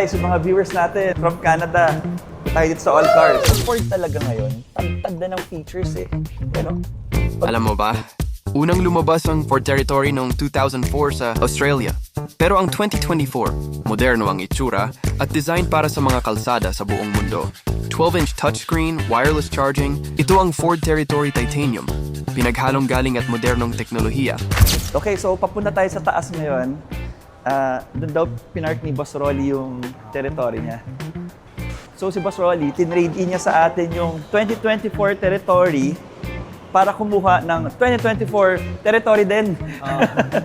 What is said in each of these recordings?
Guys, yung mga viewers natin from Canada, tayo dito sa All Cars. Ford talaga ngayon, tagtag na ng features eh. Ano? Alam mo ba? Unang lumabas ang Ford Territory noong 2004 sa Australia. Pero ang 2024, moderno ang itsura at design para sa mga kalsada sa buong mundo. 12-inch touchscreen, wireless charging, ito ang Ford Territory Titanium. Pinaghalong galing at modernong teknolohiya. Okay, so papunta tayo sa taas ngayon. Doon daw pinark ni Boss Rolly yung territory niya. So si Boss Rolly, tinrade in niya sa atin yung 2024 territory para kumuha ng 2024 territory din.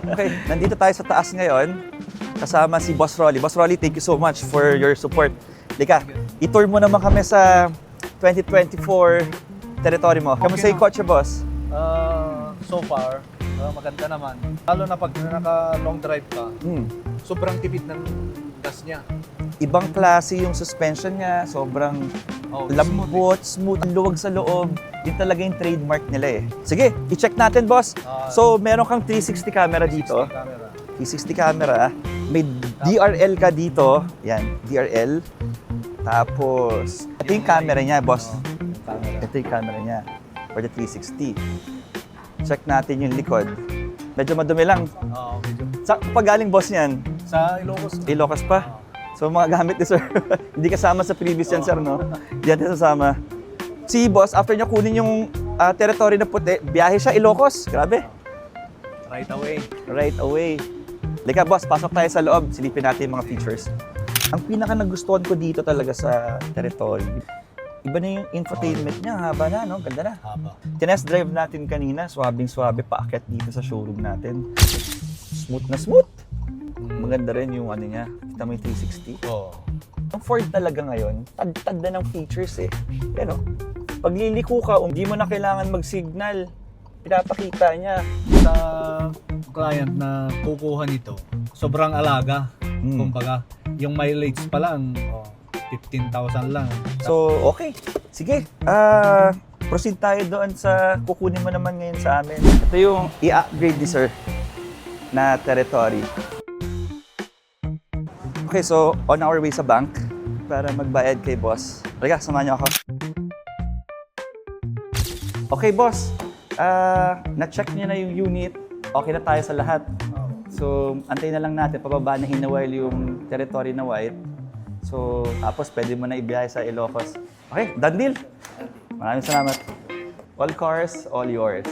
Okay, nandito tayo sa taas ngayon kasama si Boss Rolly. Boss Rolly, thank you so much for your support. Lika, i-tour mo naman kami sa 2024 territory mo. Kamusta yung kotse, boss? So far, maganda naman. Lalo na pag naka-long drive ka, sobrang tipid ng gas niya. Ibang klase yung suspension niya, sobrang lambot, smooth, luwag sa loob. Yun talaga yung trademark nila eh. Sige, i-check natin, boss. So, meron kang 360 camera dito. 360 camera. May DRL ka dito. Yan, DRL. Tapos, ito yung camera niya, boss. Ito yung camera niya for the 360. Check natin yung likod. Medyo madumi lang. Medyo. Sa pagaling boss niyan? Sa Ilocos. Ilocos pa? So mga gamit ni sir, hindi kasama sa previous yan sir, no? Hindi natin sasama. Si boss, after niya kunin yung territory na puti, biyahe siya Ilocos. Grabe. Right away. Right away. Lika boss, pasok tayo sa loob. Silipin natin yung mga features. Ang pinaka nagustuhan ko dito talaga sa territory, iba na yung infotainment niya, haba na, no? Ganda na. Haba. Tinest drive natin kanina, swabing-swabe, paakyat dito sa showroom natin. Smooth na smooth. Maganda rin yung ano niya. Kita mo yung 360. Ang Ford talaga ngayon, tagtag na ng features eh. Ano? Pag liliko ka, hindi mo na kailangan mag-signal. Pinapakita niya. Sa client na kukuha nito, sobrang alaga. Kumbaga, yung mileage pa lang, 15,000 lang. So, okay. Sige. Proceed tayo doon sa kukunin mo naman ngayon sa amin. Ito yung i-upgrade ni sir na territory. Okay, so on our way sa bank para magbayad kay boss. Halika, samahan niyo ako. Okay, boss. Na-check niya na yung unit. Okay na tayo sa lahat. So, antayin na lang natin. Pababa na in a while yung territory na white. So, tapos pwede mo na ibiyahe sa Ilocos. Okay, done deal. Maraming salamat. All cars, all yours.